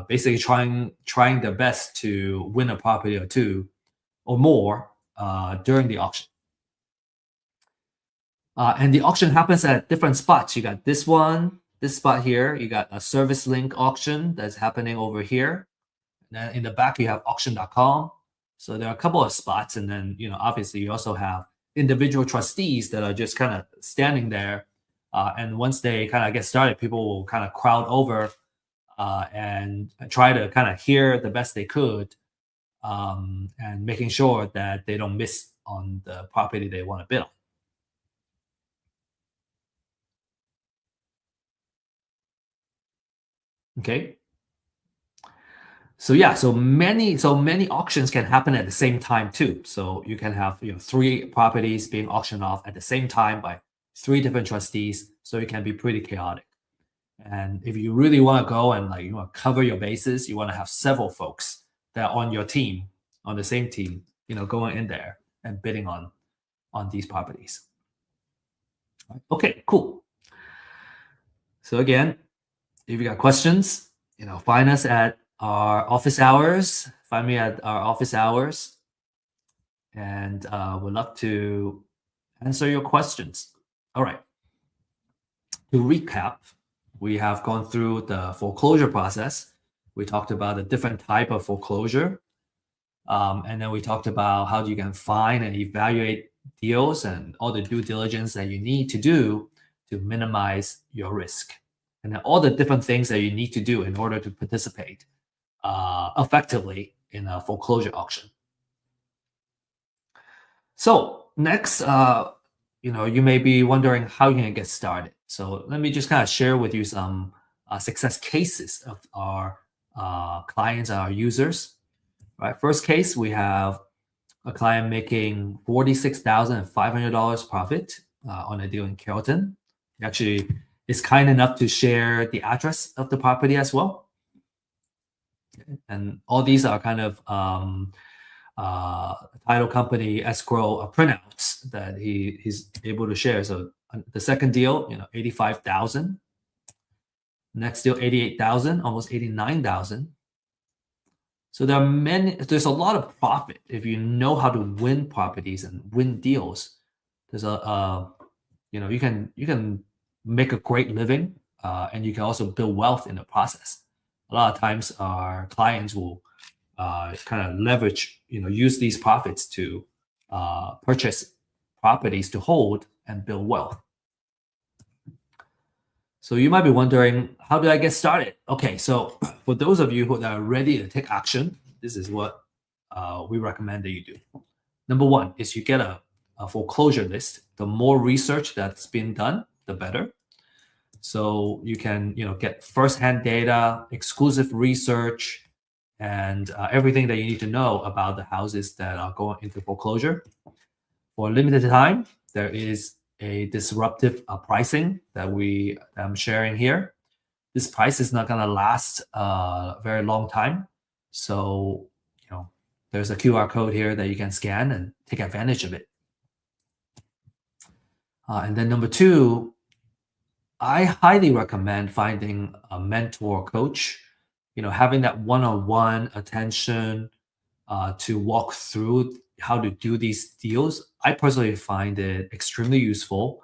basically trying their best to win a property or two or more during the auction. And the auction happens at different spots. You got this one, this spot here. You got a service link auction that's happening over here. And then in the back, you have auction.com. So there are a couple of spots. And then, obviously you also have individual trustees that are just kind of standing there. And once they kind of get started, people will kind of crowd over and try to kind of hear the best they could and making sure that they don't miss on the property they want to bid on. Okay. So yeah, so many auctions can happen at the same time too. So you can have three properties being auctioned off at the same time by three different trustees. So it can be pretty chaotic. And if you really want to go and you want to cover your bases, you want to have several folks that are on your team, on the same team, going in there and bidding on these properties. Okay, cool. So again, if you got questions, find us at our office hours. Find me at our office hours, and we'd love to answer your questions. All right. To recap, we have gone through the foreclosure process. We talked about the different type of foreclosure, and then we talked about how you can find and evaluate deals and all the due diligence that you need to do to minimize your risk, and then all the different things that you need to do in order to participate effectively in a foreclosure auction. So next, you may be wondering how you can get started. So let me just kind of share with you some success cases of our clients and our users. Right, first case, we have a client making $46,500 profit on a deal in Carrollton. He actually is kind enough to share the address of the property as well. And all these are kind of title company escrow printouts that he's able to share. So the second deal, 85,000. Next deal, 88,000, almost 89,000. So there's a lot of profit if you know how to win properties and win deals. There's you can make a great living, and you can also build wealth in the process. A lot of times our clients will kind of leverage, use these profits to purchase properties to hold and build wealth. So you might be wondering, how do I get started? Okay, so for those of you who are ready to take action, this is what we recommend that you do. Number one is you get a foreclosure list. The more research that's been done, the better. So you can, get firsthand data, exclusive research, and everything that you need to know about the houses that are going into foreclosure. For a limited time, there is a disruptive pricing that I'm sharing here. This price is not going to last a very long time. So, there's a QR code here that you can scan and take advantage of it. And then number two, I highly recommend finding a mentor coach, having that one-on-one attention to walk through how to do these deals. I personally find it extremely useful.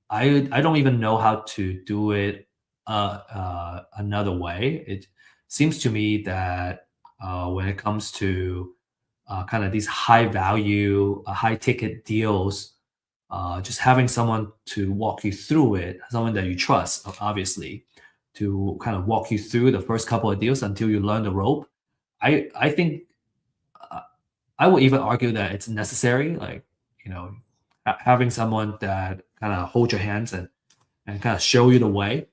I don't even know how to do it another way. It seems to me that when it comes to kind of these high value, high ticket deals, just having someone to walk you through it, someone that you trust, obviously, to kind of walk you through the first couple of deals until you learn the rope. I think I would even argue that it's necessary, having someone that kind of hold your hands and kind of show you the way.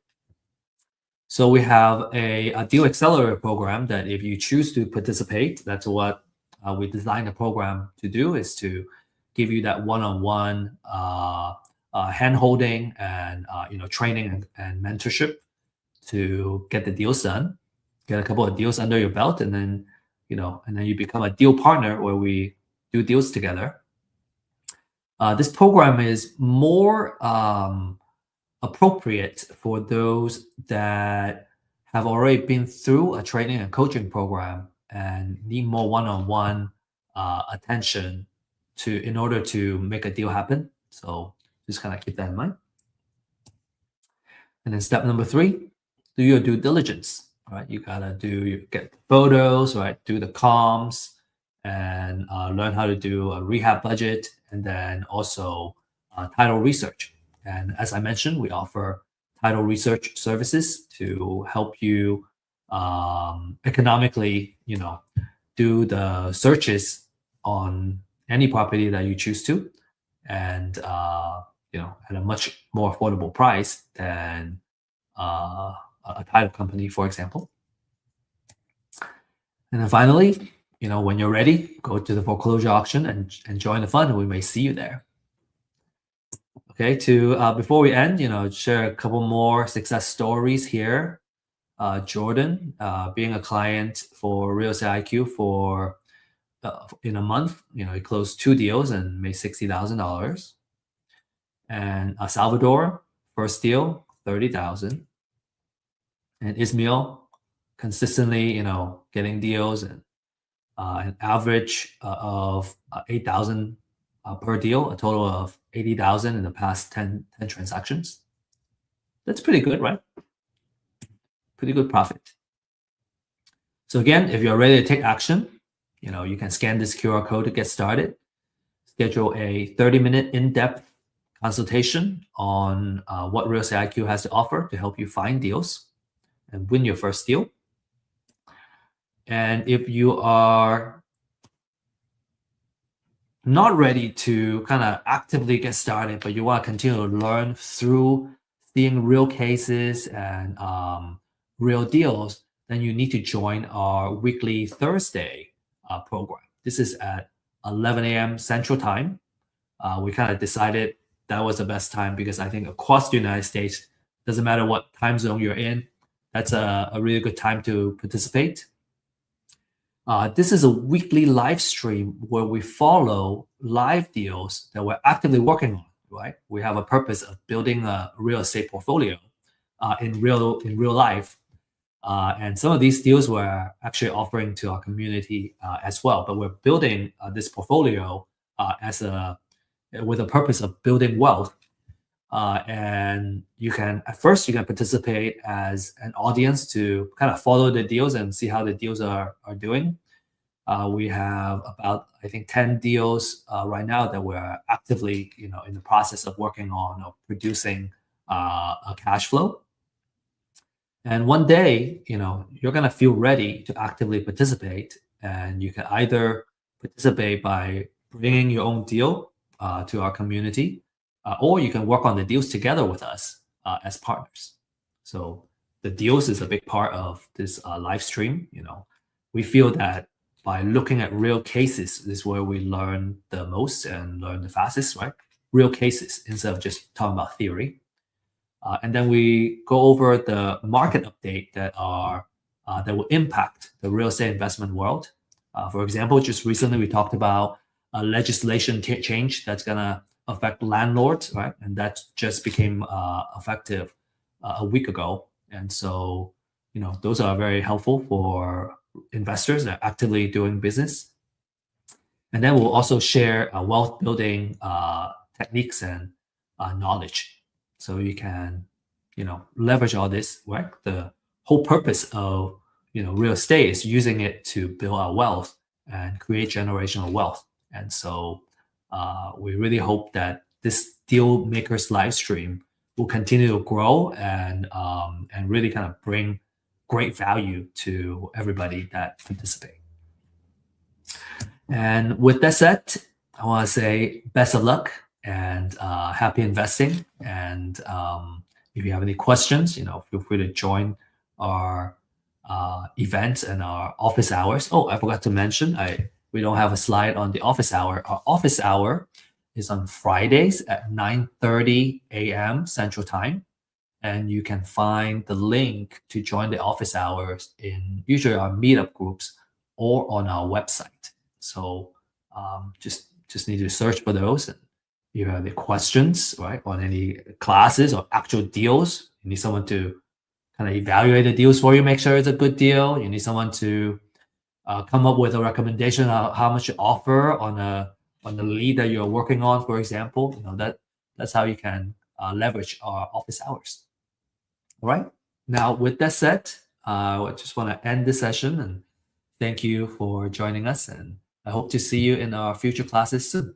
So we have a deal accelerator program that if you choose to participate, that's what we designed the program to do, is to give you that one-on-one hand holding and training and mentorship to get the deals done, get a couple of deals under your belt, and then you become a deal partner where we do deals together. This program is more appropriate for those that have already been through a training and coaching program and need more one-on-one attention in order to make a deal happen. So just kind of keep that in mind. And then step number three, do your due diligence. Right, you gotta get photos, right? Do the comms, and learn how to do a rehab budget, and then also title research. And as I mentioned, we offer title research services to help you economically, do the searches on any property that you choose to, and at a much more affordable price than a title company, for example. And then finally, when you're ready, go to the foreclosure auction and join the fund, and we may see you there. Okay, before we end, share a couple more success stories here. Jordan, being a client for Real Estate IQ for in a month, he closed 2 deals and made $60,000. And Salvador, first deal, 30,000. And Ismail, consistently, getting deals and an average of 8,000 per deal, a total of 80,000 in the past 10 transactions. That's pretty good, right? Pretty good profit. So again, if you're ready to take action, you can scan this QR code to get started. Schedule a 30-minute in-depth consultation on what Real Estate IQ has to offer to help you find deals and win your first deal. And if you are not ready to kind of actively get started, but you want to continue to learn through seeing real cases and real deals, then you need to join our weekly Thursday program. This is at 11 a.m. Central Time. We kind of decided that was the best time because I think across the United States, doesn't matter what time zone you're in, that's a really good time to participate. This is a weekly live stream where we follow live deals that we're actively working on, right? We have a purpose of building a real estate portfolio in real life. And some of these deals we're actually offering to our community as well. But we're building this portfolio with a purpose of building wealth. And at first you can participate as an audience to kind of follow the deals and see how the deals are doing. We have about, I think, 10 deals right now that we're actively, in the process of working on or producing a cash flow. And one day, you're going to feel ready to actively participate. And you can either participate by bringing your own deal to our community, or you can work on the deals together with us as partners. So the deals is a big part of this live stream. We feel that by looking at real cases is where we learn the most and learn the fastest, right? Real cases instead of just talking about theory. And then we go over the market update that will impact the real estate investment world. For example, just recently we talked about a legislation change that's going to affect landlords, right? And that just became effective a week ago. And so, those are very helpful for investors that are actively doing business. And then we'll also share wealth building techniques and knowledge. So you can, leverage all this, right? The whole purpose of, real estate is using it to build our wealth and create generational wealth. And so we really hope that this Deal Makers live stream will continue to grow and really kind of bring great value to everybody that participate. And with that said, I want to say best of luck and happy investing. And if you have any questions, feel free to join our events and our office hours. Oh, I forgot to mention, we don't have a slide on the office hour. Our office hour is on Fridays at 9:30 a.m. Central Time. And you can find the link to join the office hours in usually our meetup groups or on our website. So just need to search for those. And if you have any questions, right, on any classes or actual deals, you need someone to kind of evaluate the deals for you, make sure it's a good deal. You need someone to come up with a recommendation of how much you offer on the lead that you're working on, for example. That's how you can leverage our office hours. All right. Now, with that said, I just want to end this session and thank you for joining us. And I hope to see you in our future classes soon.